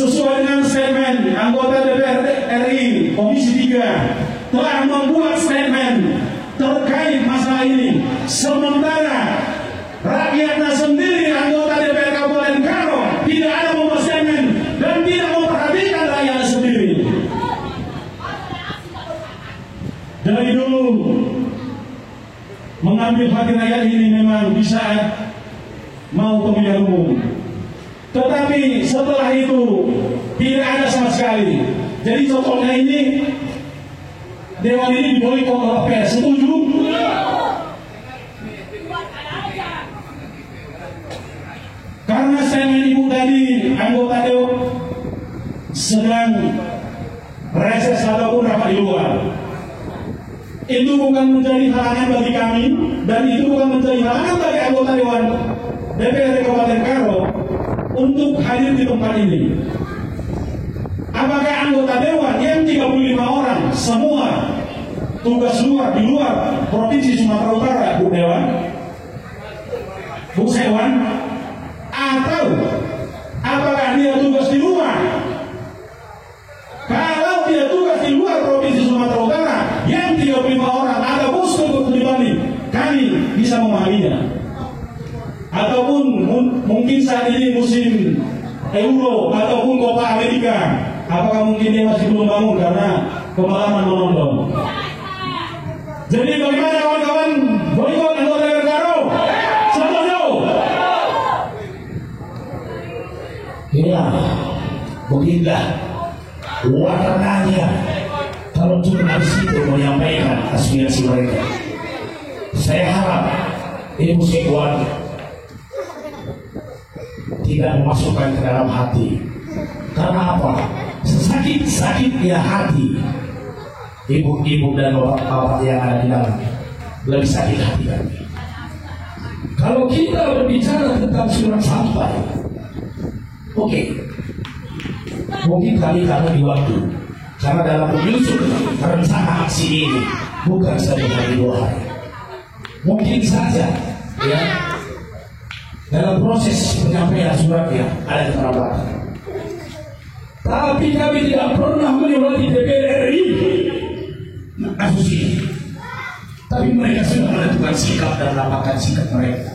sesuai dengan statement anggota DPR RI Komisi 3 telah membuat statement terkait masalah ini, sementara rakyatnya sendiri anggota DPR Kabupaten Karo tidak ada membuat statement dan tidak memperhatikan rakyatnya sendiri. Dari dulu mengambil hati rakyat ini memang bisa mau pemilihan umum, tetapi setelah itu tidak ada sama sekali. Jadi contohnya ini, dewan ini diboikot oleh pers. Setuju? Karena saya ibu tadi anggota dewan sedang reses ataupun rapat di luar, itu bukan menjadi halangan bagi kami, dan itu bukan menjadi halangan bagi anggota dewan DPRD Kabupaten Karo untuk hadir di tempat ini. Apakah anggota dewan yang 35 orang semua tugas luar di luar Provinsi Sumatera Utara, Bu Dewan, Bu Sewan, atau apakah dia tugas di luar? Kalau dia tugas di luar Provinsi Sumatera Utara yang 35 orang ada bos untuk dibanding, kami bisa memahaminya. Ataupun mungkin saat ini musim Euro ataupun Copa Amerika, apakah mungkin dia masih belum bangun karena kemalaman menonton? Jadi bagaimana kawan-kawan boikot anggota DPR Karo? Setuju? Iya, beginilah warnanya. Kalau jurnalis itu menyampaikan aspirasi mereka, saya harap Ibu Sekwan tidak memasukkan ke dalam hati. Karena apa? Sakit-sakitnya hati ibu-ibu dan bapak-bapak yang ada di dalam lebih sakit hati kami. Kalau kita berbicara tentang surat sampai, oke, mungkin kami di waktu, karena dalam menyusun rencana aksi ini bukan satu hari 2 hari, mungkin saja ya dalam proses penyampaian suratnya ada keterlambatan. Tapi kami tidak pernah melewati DPR RI kasus ini. Tapi mereka sudah menentukan sikap dan melaporkan sikap mereka.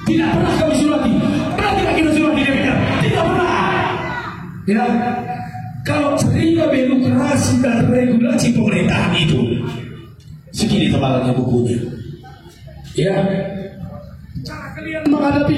Tidak pernah kami surati. Pernah tidak kita surat di DPR? Tidak pernah. Ya, kalau cerita birokrasi dan regulasi pemerintahan itu, segini tebalannya bukunya. Ya, cara kalian menghadapi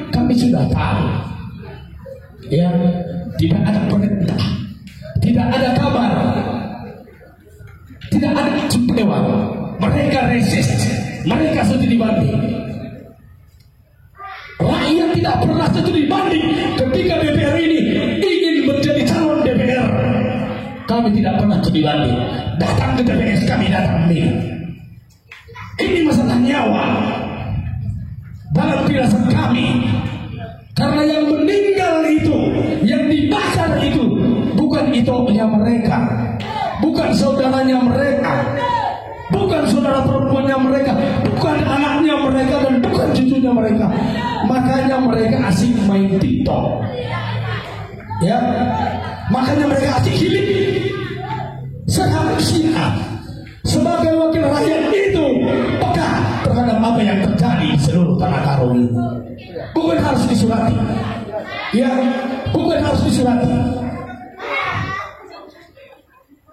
kami sudah tahu. Ya, tidak ada perintah, tidak ada kabar, tidak ada dewan. Mereka resist, mereka studi banding. Rakyat tidak pernah studi banding ketika DPR ini ingin menjadi calon DPR. Kami tidak pernah studi banding. Datang ke TPS kami datang ini. Ini masalah nyawa dalam firasat kami, karena yang meninggal itu, yang dibakar itu, bukan ibunya mereka, bukan saudaranya mereka, bukan saudara perempuannya mereka, bukan anaknya mereka, dan bukan cucunya mereka. Makanya mereka asik main TikTok, ya, makanya mereka asik hilik. Seharusnya sebagai wakil rakyat itu peka terhadap apa yang terjadi di seluruh tanah Karo ini. Bukan harus disurati, ya, bukan harus disurati.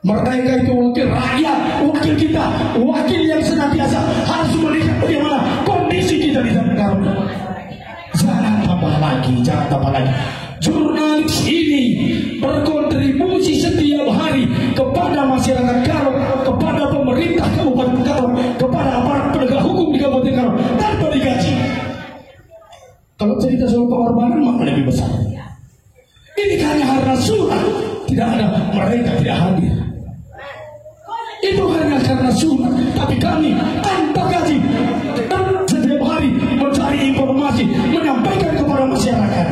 Mereka itu wakil rakyat, wakil kita, wakil yang senantiasa harus melihat bagaimana kondisi kita di tanah Karo. Jangan tambah lagi. Jurnalis ini berkontribusi setiap hari kepada masyarakat Karo, kepada pemerintah Kabupaten Karo, kepada aparat penegak hukum di Kabupaten Karo tanpa digaji. Kalau cerita soal pengorbanan maka lebih besar. Ini karena surat, tidak ada, mereka tidak hadir. Itu hanya karena surat, tapi kami tanpa gaji dan setiap hari mencari informasi, menyampaikan kepada masyarakat.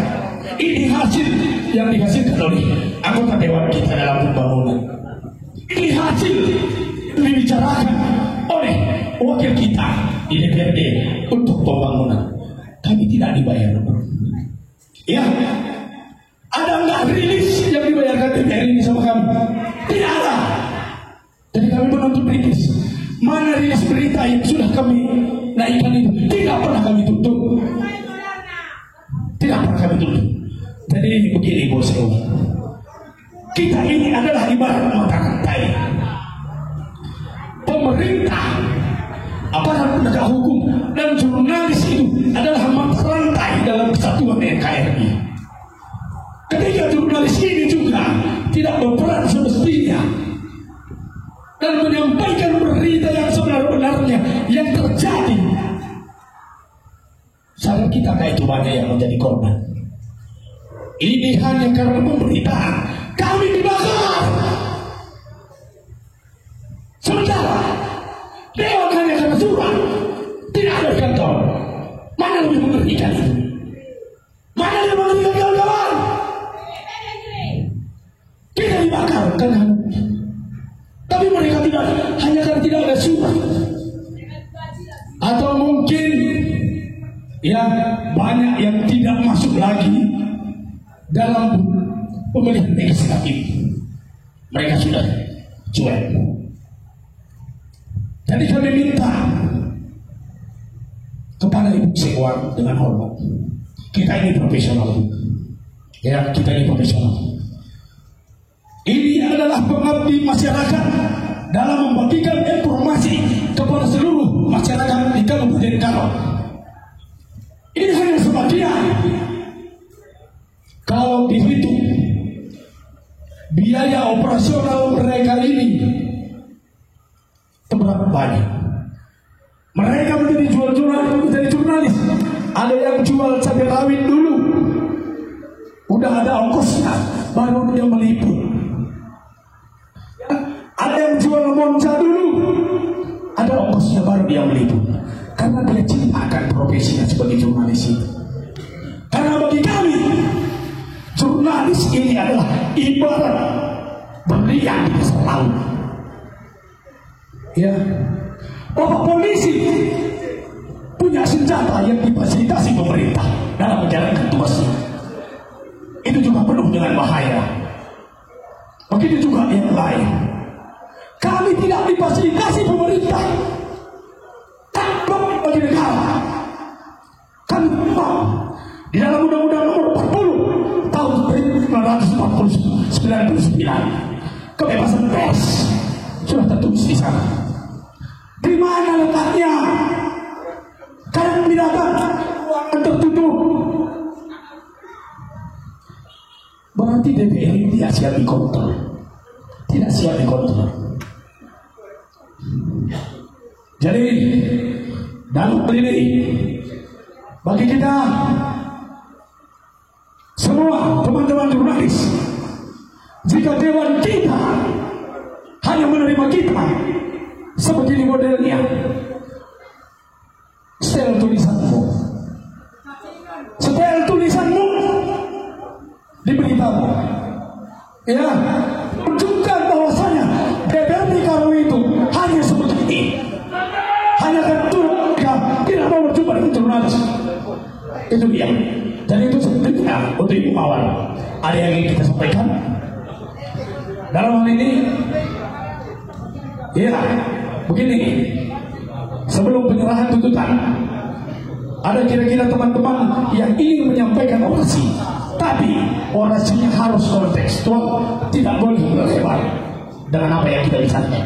Ini hasil yang dihasilkan oleh anggota dewan kita dalam pembangunan. Ini hasil yang dibicarakan oleh wakil kita di DPRD untuk pembangunan. Kami tidak dibayar. Ya, Ada nggak rilis yang dibayarkan TVRI ini sama kami? Tidak ada. Jadi kami menuntut rilis. Mana rilis berita yang sudah kami naikkan itu? Tidak pernah kami tutup. Tidak pernah kami tutup. Jadi begini bosku, kita ini adalah ibarat mata rantai. Pemerintah, aparat penegak hukum, dan jurnalis itu adalah mata rantai dalam kesatuan NKRI. Ketika jurnalis ini juga tidak berperan semestinya dan menyampaikan berita yang sebenar-benarnya yang terjadi, sahabat kita kayak itu banyak yang menjadi korban. Ini hanya karena pemberitaan kami dibakar. Sementara Dewan hanya karena surat, tidak ada kantor. Mana lebih mengerikan itu? Mana yang mengerikan kawan-kawan? Kita dibakar karena, tapi mereka tidak, hanya karena tidak ada surat. Atau mungkin ya banyak yang tidak masuk lagi dalam pemilihan legislatif. Mereka sudah cuek. Jadi kami minta kepada Ibu Sekwan dengan hormat, kita ini profesional, ya kita ini profesional. Ini adalah pengabdi masyarakat dalam membagikan informasi kepada seluruh masyarakat di Kabupaten Karo. Ini hanya sebagian. Kalau dihitung biaya operasional mereka ini berapa banyak? Mereka menjadi jurnalis. Ada yang jual cabai rawit dulu, udah ada ongkosnya, baru dia meliput. Ada yang jual monca dulu, ada ongkosnya, baru dia meliput. Karena dia cinta akan profesinya sebagai jurnalis itu. Karena bagi kami, jurnalis ini adalah ibarat berlian di dasar laut. Ya, Bapak polisi punya senjata yang difasilitasi pemerintah dalam menjalankan tugasnya. Itu juga penuh dengan bahaya. Begitu juga yang lain. Kami tidak difasilitasi pemerintah. Takluk bagi negara. Kami mau di dalam Undang-Undang Nomor 40 tahun 1999 kebebasan pers sudah tertulis di sana. Di mana letaknya? Karena binatang ruangan tertutup. Berarti DPR ini tidak siap dikontrol. Tidak siap dikontrol. Jadi dalam ini bagi kita semua teman-teman jurnalis, jika dewan kita hanya menerima kita sebegini modelnya, setel tulisanmu diberitahu, ya, tunjukkan bahwasanya DPR di Karo itu hanya seperti hanya ketua tidak mau berjumpa dengan jurnalis. Itu dia. Dan itu sebenarnya untuk Ibu Mawar. Ada yang ingin kita sampaikan dalam hal ini? Ya, begini. Sebelum penyerahan tuntutan, ada kira-kira teman-teman yang ingin menyampaikan orasi, tapi orasinya harus kontekstual, tidak boleh melebar dengan apa yang kita bicarakan.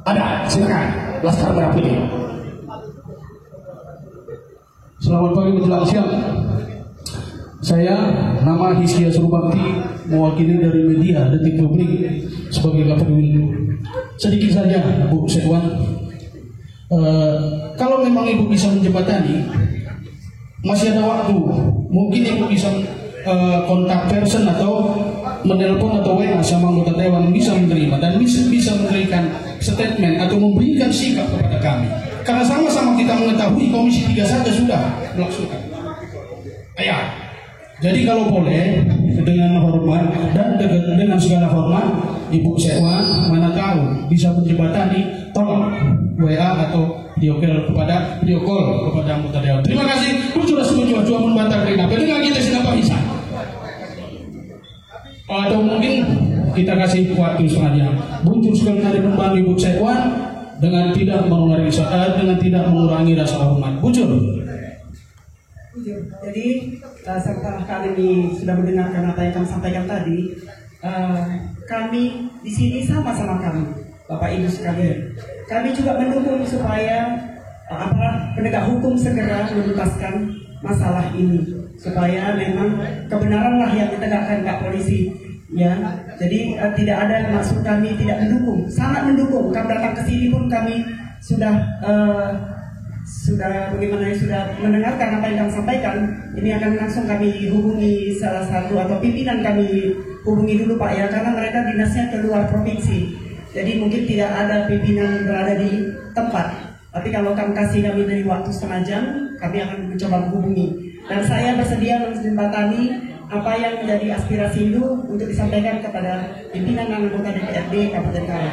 Ada, silakan. Laskar Merah Putih. Selamat pagi menjelang siang. Saya nama Hiskia Surubakti, mewakili dari media Detik Publik sebagai Kapolri. Sedikit saja Bu Sekwan, kalau memang Ibu bisa menjembatani, masih ada waktu. Mungkin Ibu bisa kontak person atau menelpon atau WA sama anggota dewan, bisa menerima dan bisa memberikan statement atau memberikan sikap kepada kami. Karena sama-sama kita mengetahui Komisi 3 saja sudah melaksanakan. Ya, jadi kalau boleh dengan hormat dan dengan segala hormat, Ibu Sekwan mana tahu bisa menjembatani, tolong WA atau video call kepada anggota dewan. Terima kasih. Pun sudah setuju membantah dengan apa dengan kita siapa bisa. Atau mungkin kita kasih waktu setengah jam. Buntut sekali tadi kembali Ibu Sekwan dengan tidak mengurangi rasa hormat. Bujur. Jadi setelah kami sudah mendengarkan apa yang kami sampaikan tadi, kami di sini sama-sama kami, Bapak Ibu sekalian. Kami juga mendukung supaya aparat penegak hukum segera menuntaskan masalah ini, supaya memang kebenaranlah yang ditegakkan Pak Polisi. Ya, jadi tidak ada maksud kami tidak mendukung, sangat mendukung. Kami datang ke sini pun kami sudah mendengarkan apa yang kami sampaikan. Ini akan langsung kami hubungi salah satu atau pimpinan kami hubungi dulu Pak ya, karena mereka dinasnya ke luar provinsi. Jadi mungkin tidak ada pimpinan berada di tempat. Tapi kalau kami dari waktu setengah jam, kami akan mencoba menghubungi. Dan saya bersedia menjembatani apa yang menjadi aspirasi itu untuk disampaikan kepada pimpinan anggota DPRD Kabupaten Karo.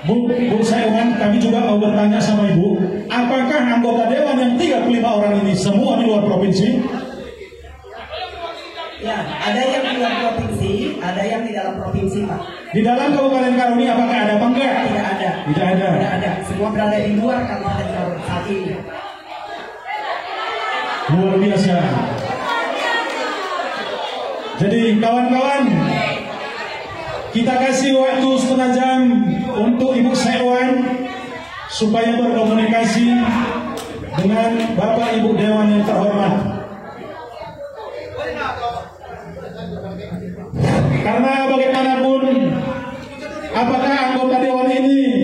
Bu Sekwan, kami juga mau bertanya sama Ibu, apakah anggota dewan yang 35 orang ini semua di luar provinsi? Ya, ada yang di luar provinsi, ada yang di dalam provinsi, Pak. Di dalam Kabupaten Karo ini apakah ada apa enggak? Tidak ada. Tidak ada. Tidak ada. Semua berada di luar Kabupaten Karo saat ini. Luar biasa. Jadi kawan-kawan, kita kasih waktu setengah jam untuk Ibu Sekwan supaya berkomunikasi dengan Bapak Ibu Dewan yang terhormat. Karena bagaimanapun, apakah anggota Dewan ini